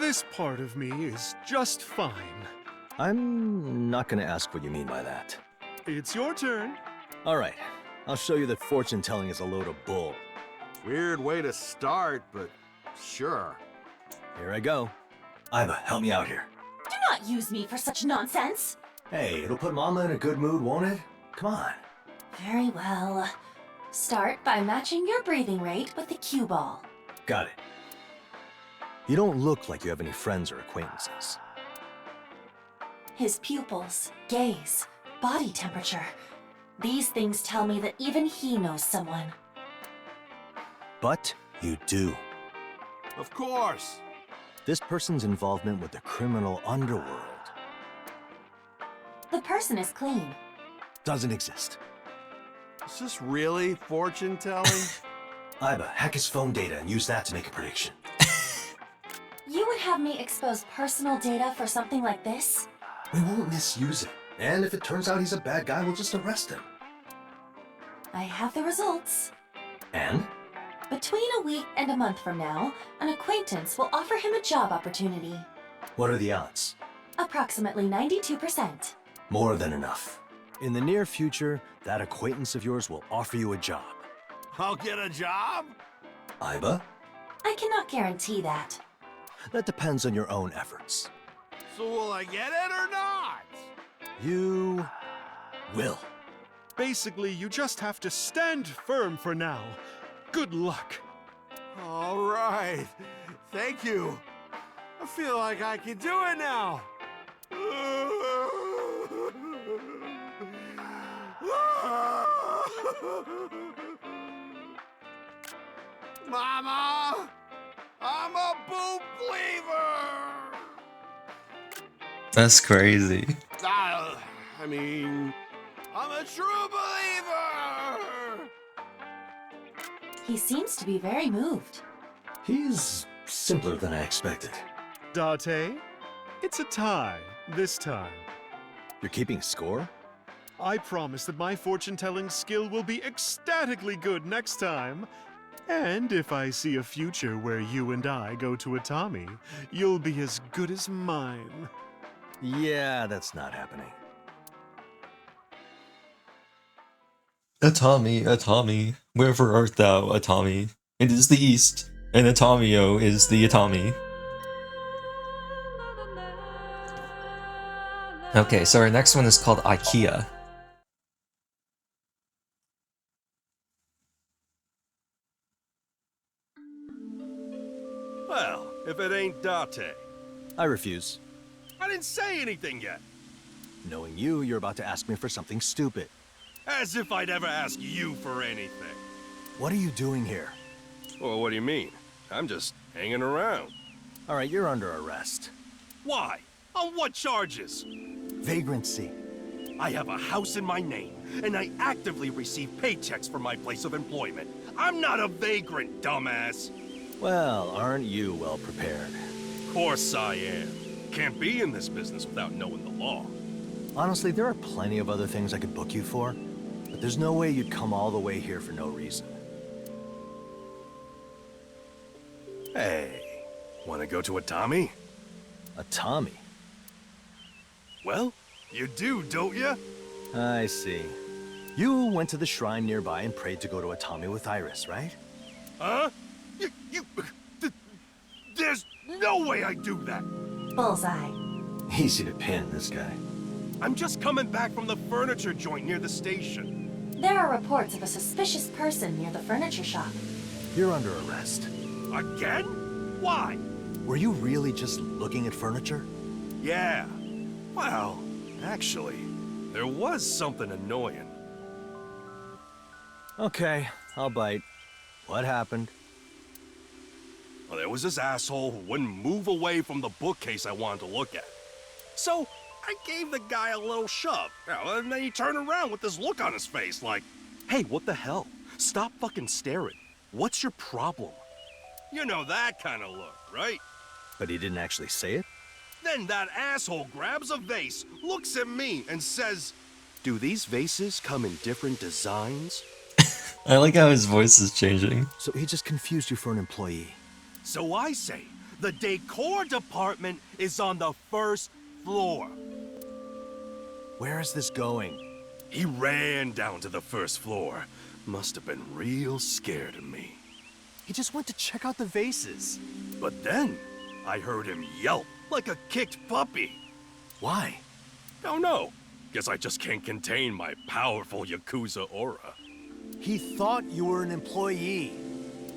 This part of me is just fine. I'm not gonna ask what you mean by that. It's your turn. All right. I'll show you that fortune telling is a load of bull. Weird way to start, but sure. Here I go. Iva, help me out here. Do not use me for such nonsense. Hey, it'll put Mama in a good mood, won't it? Come on. Very well. Start by matching your breathing rate with the cue ball. Got it. You don't look like you have any friends or acquaintances. His pupils, gaze, body temperature. These things tell me that even he knows someone. But you do. Of course. This person's involvement with the criminal underworld The person is clean. doesn't exist. Is this really fortune telling? Iva, hack his phone data and use that to make a prediction. You would have me expose personal data for something like this? We won't misuse it. And if it turns out he's a bad guy, we'll just arrest him. I have the results. And? Between a week and a month from now, an acquaintance will offer him a job opportunity. What are the odds? Approximately 92%. More than enough. In the near future, that acquaintance of yours will offer you a job. I'll get a job? Iva? I cannot guarantee that. That depends on your own efforts. So will I get it or not? You will. Basically, you just have to stand firm for now. Good luck. All right. Thank you. I feel like I can do it now. Mama! I'm a boot believer! That's crazy. I mean, I'm a true believer! He seems to be very moved. He's simpler than I expected. Date, it's a tie this time. You're keeping score? I promise that my fortune-telling skill will be ecstatically good next time. And if I see a future where you and I go to Atami, you'll be as good as mine. Yeah, that's not happening. Atami, Atami, wherever art thou, Atami? It is the East, and Atamio is the Atami. Okay, so our next one is called IKEA. Well, if it ain't Date. I refuse. I didn't say anything yet. Knowing you, you're about to ask me for something stupid. As if I'd ever ask you for anything. What are you doing here? Well, what do you mean? I'm just hanging around. All right, you're under arrest. Why? On what charges? Vagrancy. I have a house in my name, and I actively receive paychecks from my place of employment. I'm not a vagrant, dumbass. Well, aren't you well prepared? Of course I am. Can't be in this business without knowing the law. Honestly, there are plenty of other things I could book you for, but there's no way you'd come all the way here for no reason. Hey, wanna go to Atami? Atami? Well, you do, don't you? I see. You went to the shrine nearby and prayed to go to Atami with Iris, right? Huh? There's no way I'd do that! Bullseye. Easy to pin, this guy. I'm just coming back from the furniture joint near the station. There are reports of a suspicious person near the furniture shop. You're under arrest. Again? Why? Were you really just looking at furniture? Yeah. Well, actually, there was something annoying. Okay, I'll bite. What happened? Well, there was this asshole who wouldn't move away from the bookcase I wanted to look at. So, I gave the guy a little shove, and then he turned around with this look on his face like, hey, what the hell? Stop fucking staring. What's your problem? You know that kind of look, right? But he didn't actually say it? Then that asshole grabs a vase, looks at me, and says, do these vases come in different designs? I like how his voice is changing. So he just confused you for an employee. So I say, the decor department is on the first floor. Where is this going? He ran down to the first floor. Must have been real scared of me. He just went to check out the vases. But then, I heard him yelp like a kicked puppy. Why? Don't know. Guess I just can't contain my powerful Yakuza aura. He thought you were an employee.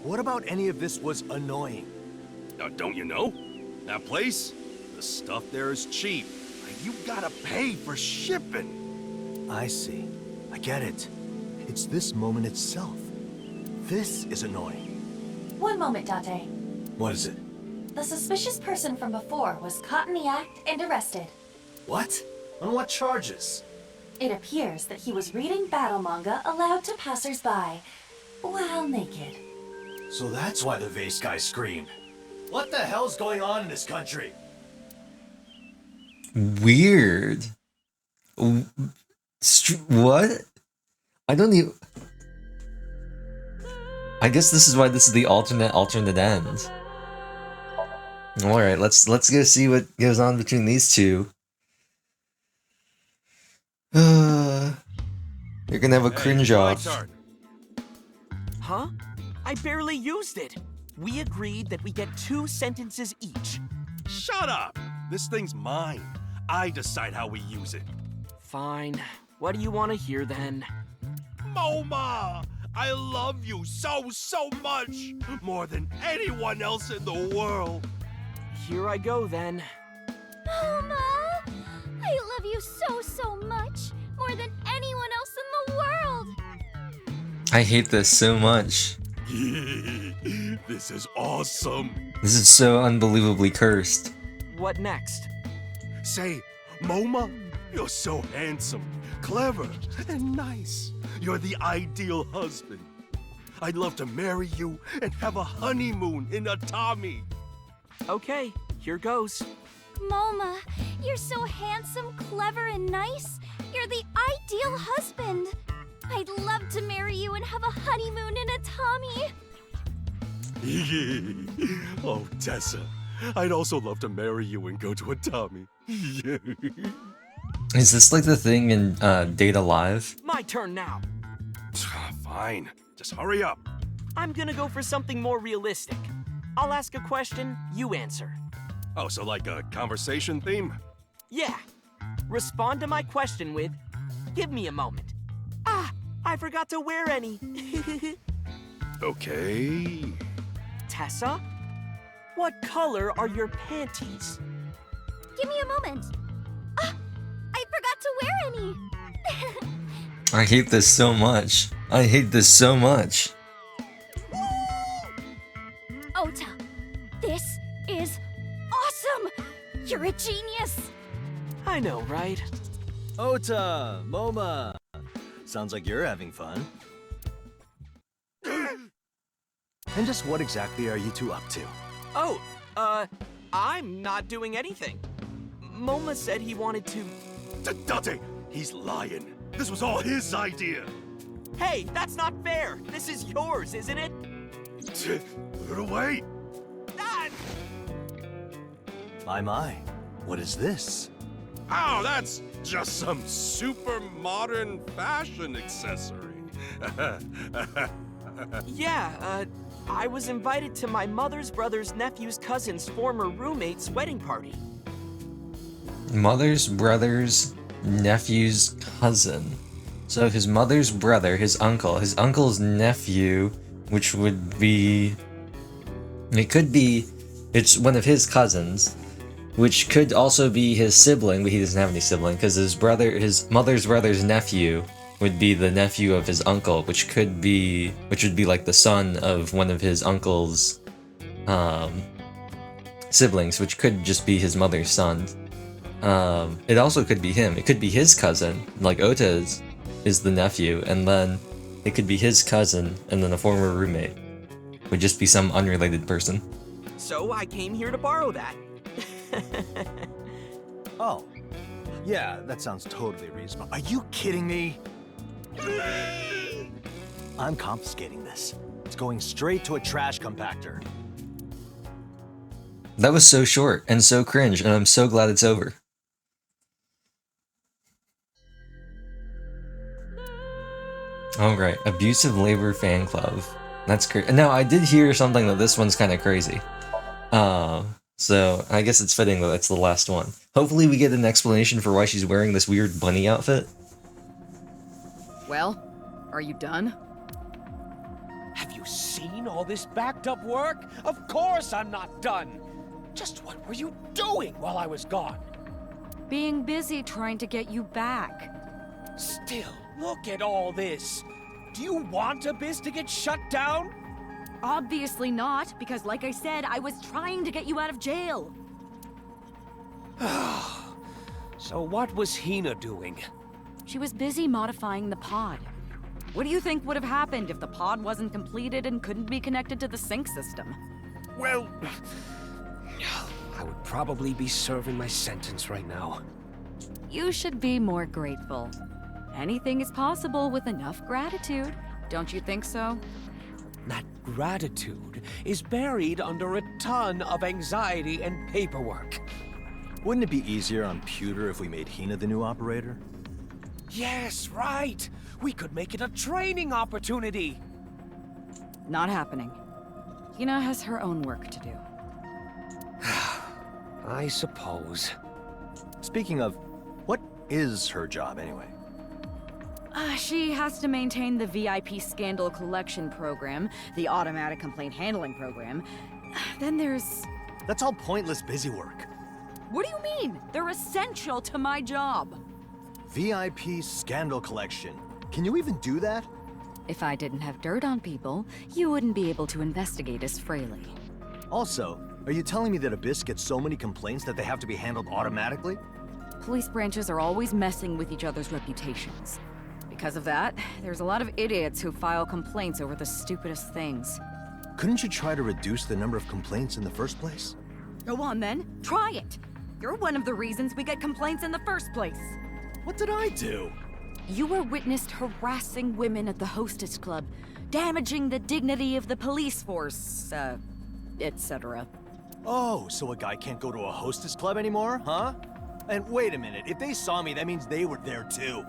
What about any of this was annoying? Now, don't you know? That place, the stuff there is cheap. You gotta pay for shipping. I see. I get it. It's this moment itself. This is annoying. One moment, Date. What is it? The suspicious person from before was caught in the act and arrested. What? On what charges? It appears that he was reading battle manga aloud to passers-by, while naked. So that's why the vase guy screamed. What the hell's going on in this country? Weird. What? I don't even... I guess this is why this is the alternate end. Alright, let's go see what goes on between these two. You're gonna have a cringe off. Huh? I barely used it. We agreed that we get 2 sentences each. Shut up! This thing's mine. I decide how we use it. Fine. What do you want to hear then? Momo! I love you so much! More than anyone else in the world! Here I go then. Mama! I love you so much! More than anyone else in the world! I hate this so much. This is awesome! This is so unbelievably cursed. What next? Say, Momo, you're so handsome, clever, and nice. You're the ideal husband. I'd love to marry you and have a honeymoon in Atami. Okay, here goes. Moma, you're so handsome, clever, and nice. You're the ideal husband. I'd love to marry you and have a honeymoon in Atami. Oh, Tessa, I'd also love to marry you and go to Atami. Is this like the thing in Data Live? My turn now. Fine, just hurry up. I'm gonna go for something more realistic. I'll ask a question, you answer. Oh, so like a conversation theme? Yeah. Respond to my question with, give me a moment. Ah, I forgot to wear any. Okay. Tessa? What color are your panties? Give me a moment. Ah, I forgot to wear any. I hate this so much. I hate this so much. Ota, this is awesome! You're a genius! I know, right? Ota, Moma. Sounds like you're having fun. And just what exactly are you two up to? Oh, I'm not doing anything. Moma said he wanted to... Date, he's lying. This was all his idea. Hey, that's not fair. This is yours, isn't it? Put it away. My. What is this? Oh, that's just some super modern fashion accessory. Yeah, I was invited to my mother's brother's nephew's cousin's former roommate's wedding party. Mother's brother's nephew's cousin. So his mother's brother, his uncle's nephew, which would be... It's one of his cousins, which could also be his sibling, but he doesn't have any sibling, because his mother's brother's nephew would be the nephew of his uncle, which would be like the son of one of his uncle's siblings, which could just be his mother's son. It also could be him. It could be his cousin, like Ota is the nephew, and then it could be his cousin, and then a former roommate. Would just be some unrelated person. So I came here to borrow that. Oh, yeah, that sounds totally reasonable. Are you kidding me? I'm confiscating this. It's going straight to a trash compactor. That was so short and so cringe, and I'm so glad it's over. Alright, Abusive Labor Fan Club. That's crazy. Now, I did hear something that this one's kind of crazy. So I guess it's fitting that that's the last one. Hopefully we get an explanation for why she's wearing this weird bunny outfit. Well, are you done? Have you seen all this backed up work? Of course I'm not done. Just what were you doing while I was gone? Being busy trying to get you back. Still, look at all this. Do you want Abyss to get shut down? Obviously not, because like I said, I was trying to get you out of jail. So what was Hina doing? She was busy modifying the pod. What do you think would have happened if the pod wasn't completed and couldn't be connected to the sync system? Well, I would probably be serving my sentence right now. You should be more grateful. Anything is possible with enough gratitude. Don't you think so? That gratitude is buried under a ton of anxiety and paperwork. Wouldn't it be easier on Pewter if we made Hina the new operator? Yes, right! We could make it a training opportunity! Not happening. Hina has her own work to do. I suppose. Speaking of, what is her job, anyway? She has to maintain the VIP Scandal Collection Program, the Automatic Complaint Handling Program. Then there's... That's all pointless busy work. What do you mean? They're essential to my job. VIP Scandal Collection. Can you even do that? If I didn't have dirt on people, you wouldn't be able to investigate as freely. Also, are you telling me that Abyss gets so many complaints that they have to be handled automatically? Police branches are always messing with each other's reputations. Because of that, there's a lot of idiots who file complaints over the stupidest things. Couldn't you try to reduce the number of complaints in the first place? Go on then, try it! You're one of the reasons we get complaints in the first place. What did I do? You were witnessed harassing women at the Hostess Club, damaging the dignity of the police force, etc. Oh, so a guy can't go to a Hostess Club anymore, huh? And wait a minute, if they saw me, that means they were there too.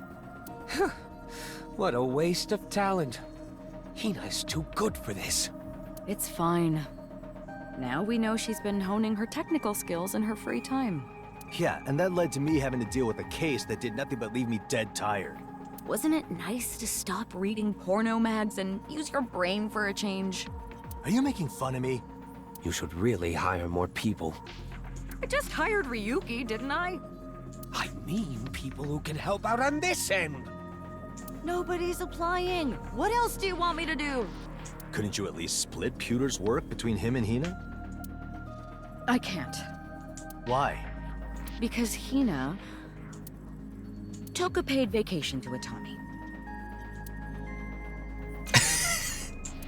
What a waste of talent. Hina's too good for this. It's fine. Now we know she's been honing her technical skills in her free time. Yeah, and that led to me having to deal with a case that did nothing but leave me dead tired. Wasn't it nice to stop reading porno mags and use your brain for a change? Are you making fun of me? You should really hire more people. I just hired Ryuki, didn't I? I mean people who can help out on this end. Nobody's applying. What else do you want me to do? Couldn't you at least split Pewter's work between him and Hina? I can't. Why? Because Hina took a paid vacation to Atami.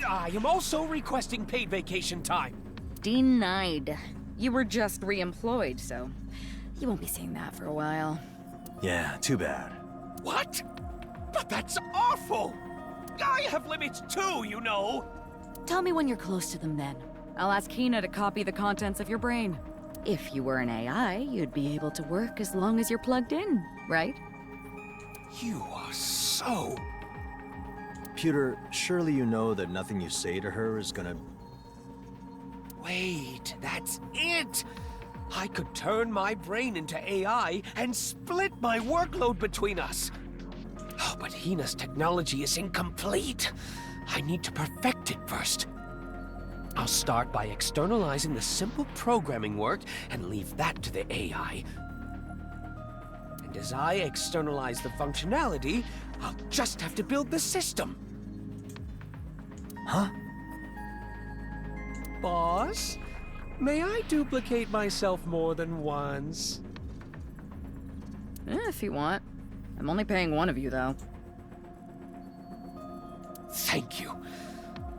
I am also requesting paid vacation time. Denied. You were just re-employed, so you won't be seeing that for a while. Yeah, too bad. What? But that's awful! I have limits too, you know! Tell me when you're close to them then. I'll ask Hina to copy the contents of your brain. If you were an AI, you'd be able to work as long as you're plugged in, right? You are so... Pewter, surely you know that nothing you say to her is gonna... Wait, that's it! I could turn my brain into AI and split my workload between us. Oh, but Hina's technology is incomplete. I need to perfect it first. I'll start by externalizing the simple programming work and leave that to the AI. And as I externalize the functionality, I'll just have to build the system. Huh? Boss, may I duplicate myself more than once? If you want. I'm only paying one of you, though. Thank you.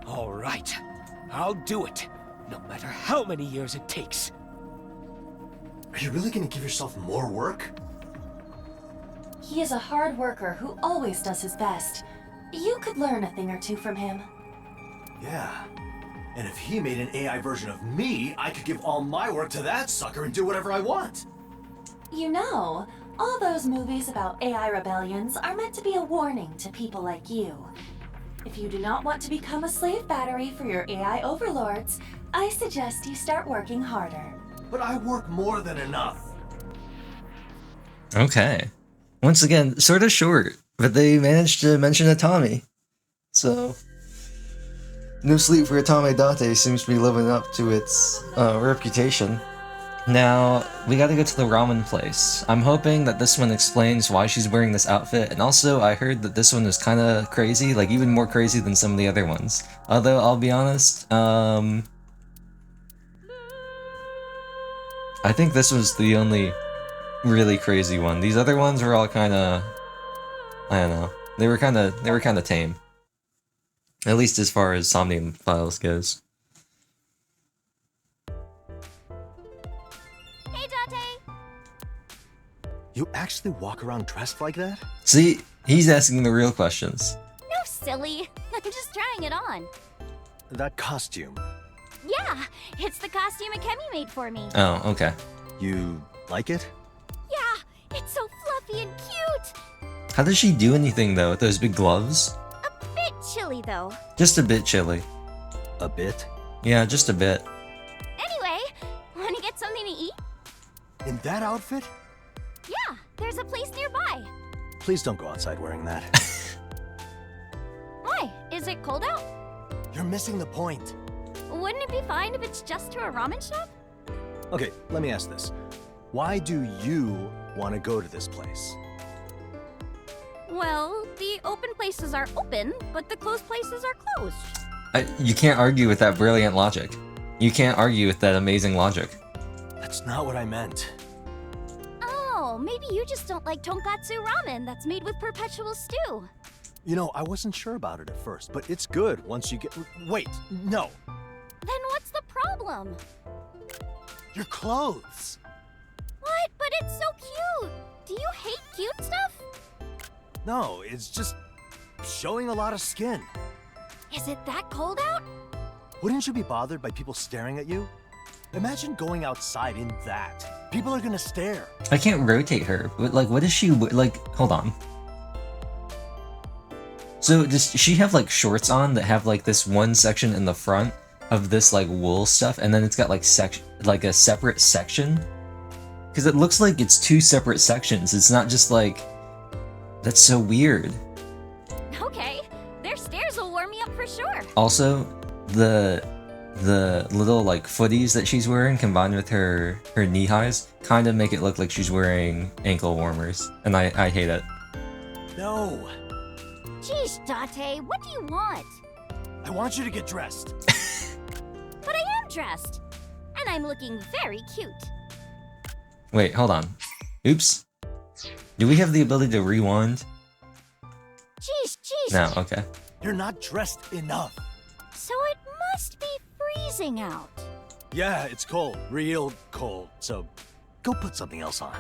All right. I'll do it, no matter how many years it takes. Are you really gonna give yourself more work? He is a hard worker who always does his best. You could learn a thing or two from him. Yeah. And if he made an AI version of me, I could give all my work to that sucker and do whatever I want. You know, all those movies about AI rebellions are meant to be a warning to people like you. If you do not want to become a slave battery for your AI overlords, I suggest you start working harder. But I work more than enough. Okay. Once again, sort of short, but they managed to mention Atami. So, No Sleep for Atami Date seems to be living up to its reputation. Now, we gotta go to the ramen place. I'm hoping that this one explains why she's wearing this outfit, and also I heard that this one is kinda crazy, like even more crazy than some of the other ones. Although, I'll be honest, I think this was the only really crazy one. These other ones were all kinda... I don't know. They were kinda tame. At least as far as Somnium Files goes. You actually walk around dressed like that? See, he's asking the real questions. No, silly. I'm just trying it on. That costume. Yeah, it's the costume Akemi made for me. Oh, okay. You like it? Yeah, it's so fluffy and cute. How does she do anything though with those big gloves? A bit chilly though. Just a bit chilly. A bit? Yeah, just a bit. Anyway, wanna get something to eat? In that outfit? Yeah, There's a place nearby. Please don't go outside wearing that. Why? Is it cold out? You're missing the point. Wouldn't it be fine if it's just to a ramen shop? Okay, let me ask this. Why do you want to go to this place? Well, the open places are open, but the closed places are closed. You can't argue with that brilliant logic. You can't argue with that amazing logic. That's not what I meant. Oh, maybe you just don't like tonkatsu ramen that's made with perpetual stew. You know, I wasn't sure about it at first, but it's good once you get... Wait, no. Then what's the problem? Your clothes. What? But it's so cute. Do you hate cute stuff? No, it's just showing a lot of skin. Is it that cold out? Wouldn't you be bothered by people staring at you? Imagine going outside in that. People are gonna stare. I can't rotate her, but like, what is she, like, hold on. So does she have like shorts on that have like this one section in the front of this like wool stuff, and then it's got like a separate section? Because it looks like it's two separate sections. It's not just like, that's so weird. Okay, their stairs will warm me up for sure. Also, the little like footies that she's wearing combined with her knee highs kind of make it look like she's wearing ankle warmers, and I hate it. No. Jeez, Date, what do you want? I want you to get dressed. But I am dressed, and I'm looking very cute. Wait, hold on. Oops. Do we have the ability to rewind? Jeez. No, okay. You're not dressed enough. So it must be freezing out. Yeah, it's cold. Real cold. So go put something else on.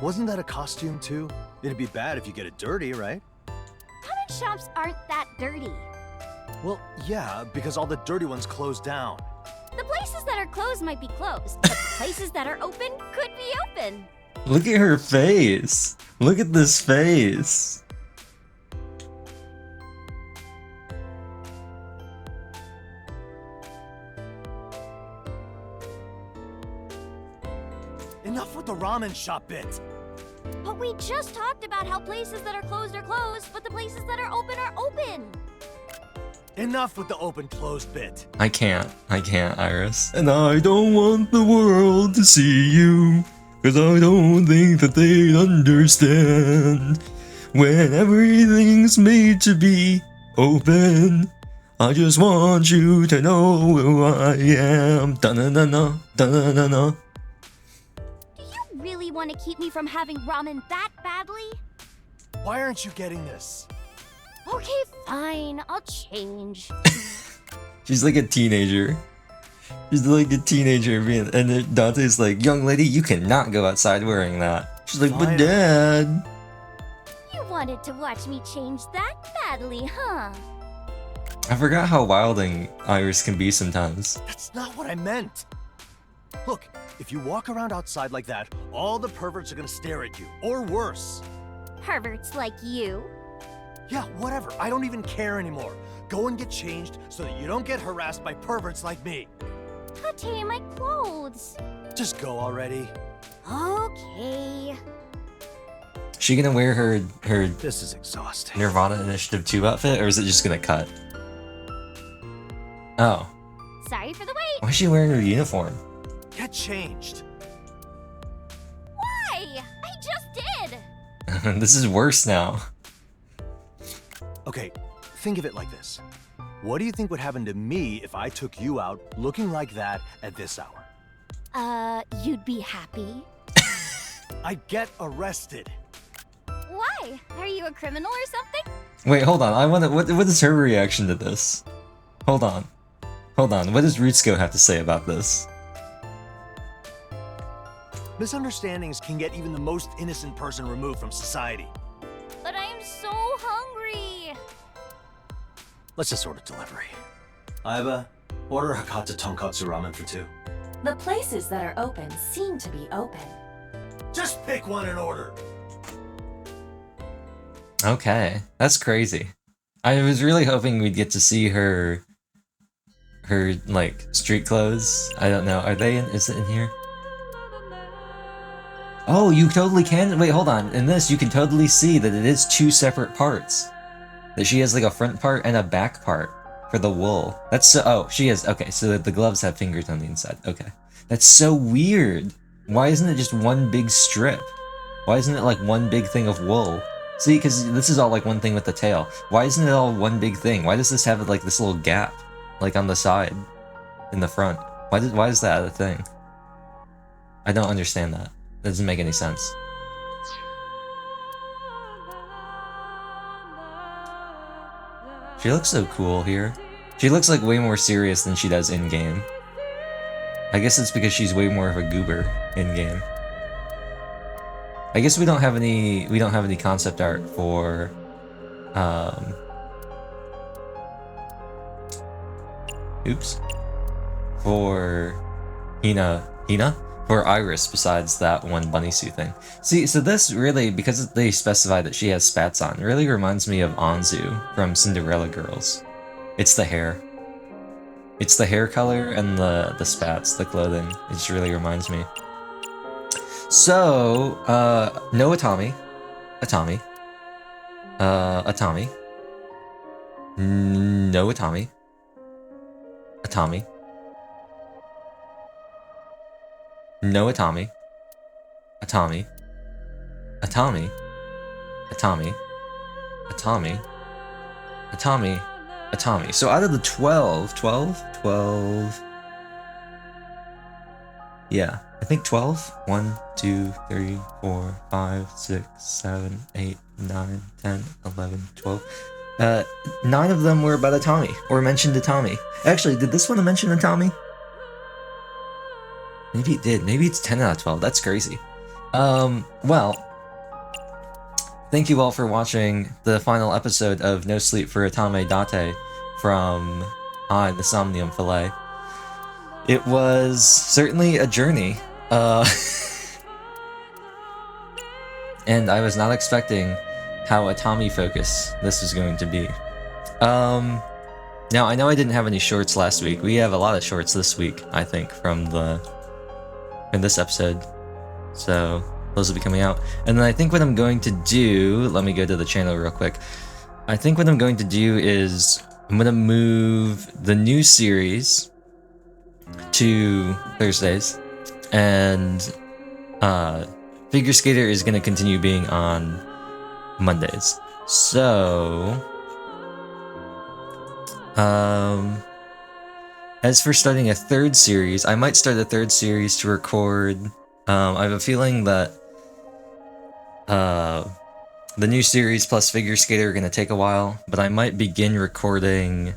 Wasn't that a costume too? It'd be bad if you get it dirty, right? Ramen shops aren't that dirty. Well, yeah, because all the dirty ones closed down. The places that are closed might be closed, but the places that are open could be open. Look at her face. Look at this face. Enough with the ramen shop bit. But we just talked about how places that are closed, but the places that are open. Enough with the open-closed bit. I can't, Iris. And I don't want the world to see you, 'cause I don't think that they'd understand. When everything's made to be open, I just want you to know who I am. Da-na-na-na, da-na-na-na. Really want to keep me from having ramen that badly? Why aren't you getting this? Okay, fine. I'll change. She's like a teenager. She's like a teenager being, and then Dante's like, young lady, you cannot go outside wearing that. She's like, but dad. You wanted to watch me change that badly, huh? I forgot how wilding Iris can be sometimes. That's not what I meant. Look, if you walk around outside like that, all the perverts are gonna stare at you, or worse. Perverts like you? Yeah, whatever. I don't even care anymore. Go and get changed so that you don't get harassed by perverts like me. Tate, my clothes. Just go already. Okay. She gonna wear her This is exhausting. Nirvana Initiative 2 outfit, or is it just gonna cut? Oh. Sorry for the wait. Why is she wearing her uniform? Get changed. Why? I just did. This is worse now. Okay, think of it like this. What do you think would happen to me if I took you out looking like that at this hour? You'd be happy? I'd get arrested. Why? Are you a criminal or something? Wait, hold on. I wanna. What is her reaction to this? Hold on. What does Ritsuko have to say about this? Misunderstandings can get even the most innocent person removed from society. But I am so hungry. Let's just order delivery. Aiba, order Hakata Tonkatsu Ramen for 2. The places that are open seem to be open. Just pick one and order. Okay, that's crazy. I was really hoping we'd get to see her like street clothes. I don't know. Are they in? Is it in here? Oh, you totally can. Wait, hold on. In this, you can totally see that it is 2 separate parts. That she has like a front part and a back part for the wool. That's so. Oh, she has. Okay, so the gloves have fingers on the inside. Okay, that's so weird. Why isn't it just one big strip? Why isn't it like one big thing of wool? See, because this is all like one thing with the tail. Why isn't it all one big thing? Why does this have like this little gap, like on the side, in the front? Why is that a thing? I don't understand that. That doesn't make any sense. She looks so cool here. She looks like way more serious than she does in-game. I guess it's because she's way more of a goober in-game. I guess we don't have any concept art for for Hina? For Iris, besides that one bunny suit thing. See, so this really, because they specify that she has spats on, really reminds me of Anzu from Cinderella Girls. It's the hair. It's the hair color and the spats, the clothing. It just really reminds me. So, no Atami. Atami. Atami. No Atami. Atami. No Atami. Atami. Atami. Atami. Atami. Atami. Atami. So out of the 12... Yeah, I think 12? 1, 2, 3, 4, 5, 6, 7, 8, 9, 10, 11, 12. 9 of them were about Atami, or mentioned Atami. Actually, did this one mention Atami? Maybe it did. Maybe it's 10 out of 12. That's crazy. Well, thank you all for watching the final episode of No Sleep for Atame Date from I, the Somnium Fillet. It was certainly a journey. And I was not expecting how Atami focused this was going to be. Now, I know I didn't have any shorts last week. We have a lot of shorts this week, I think, from this episode. So, those will be coming out. And then I think what I'm going to do... Let me go to the channel real quick. I think what I'm going to do is... I'm going to move the new series to Thursdays. And Figure Skater is going to continue being on Mondays. So... as for starting a 3rd series, I might start a 3rd series to record. I have a feeling that the new series plus Figure Skater are going to take a while, but I might begin recording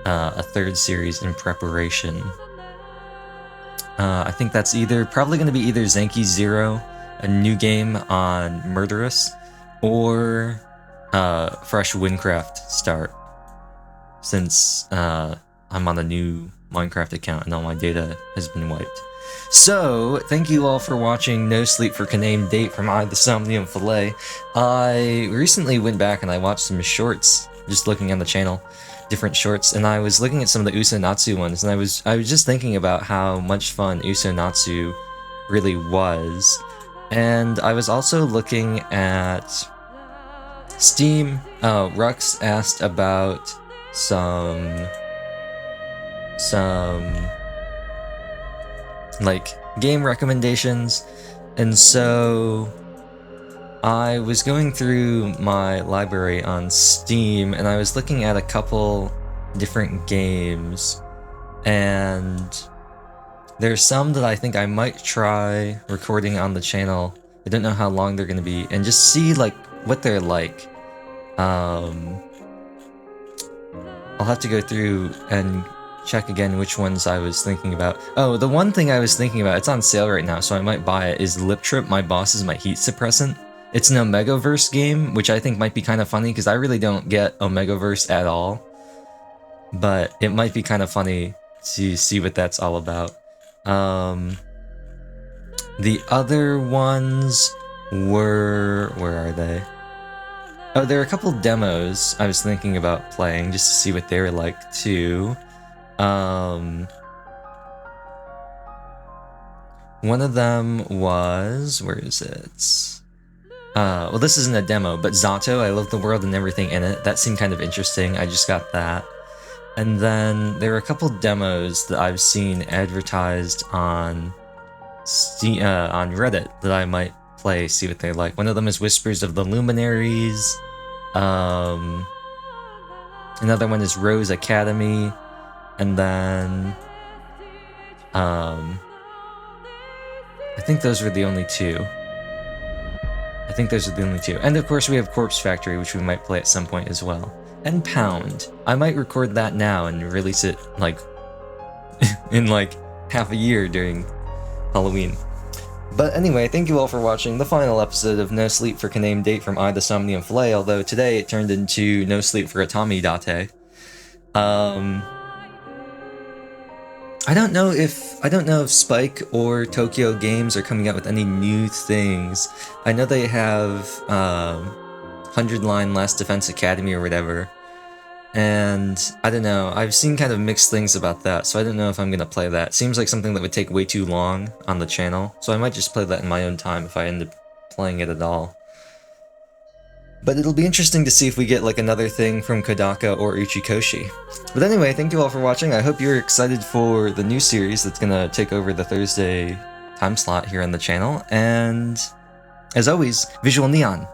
a 3rd series in preparation. I think that's probably going to be either Zenki Zero, a new game on Murderous, or fresh Windcraft start, since I'm on a new Minecraft account and all my data has been wiped. So, thank you all for watching No Sleep for Kaname Date from I, the Somnium Fillet. I recently went back and I watched some shorts, just looking on the channel, different shorts, and I was looking at some of the Usonatsu ones, and I was just thinking about how much fun Usonatsu really was. And I was also looking at Steam. Rux asked about some like game recommendations, and so I was going through my library on Steam and I was looking at a couple different games, and there's some that I think I might try recording on the channel. I don't know how long they're gonna be, and just see like what they're like. I'll have to go through and check again which ones I was thinking about. Oh, the one thing I was thinking about, it's on sale right now, so I might buy it, is Lip Trip, My Boss Is My Heat Suppressant. It's an Omegaverse game, which I think might be kind of funny, because I really don't get Omegaverse at all. But it might be kind of funny to see what that's all about. The other ones were... where are they? Oh, there are a couple demos I was thinking about playing, just to see what they were like, too. One of them was, where is it? Well, this isn't a demo, but Zato, I Love the World and Everything in It. That seemed kind of interesting. I just got that. And then there are a couple demos that I've seen advertised on Reddit that I might play, see what they like. One of them is Whispers of the Luminaries. Another one is Rose Academy. And then I think those were the only two. And of course we have Corpse Factory, which we might play at some point as well. And Pound. I might record that now and release it, like, in, like, half a year during Halloween. But anyway, thank you all for watching the final episode of No Sleep for Kaname Date from I, the Somnium Filet, although today it turned into No Sleep for Atami Date. I don't know if Spike or Tokyo Games are coming out with any new things. I know they have 100 Line Last Defense Academy or whatever. And I don't know, I've seen kind of mixed things about that, so I don't know if I'm gonna play that. Seems like something that would take way too long on the channel, so I might just play that in my own time if I end up playing it at all. But it'll be interesting to see if we get like another thing from Kodaka or Uchikoshi. But anyway, thank you all for watching. I hope you're excited for the new series that's gonna take over the Thursday time slot here on the channel. And as always, Visual Neon.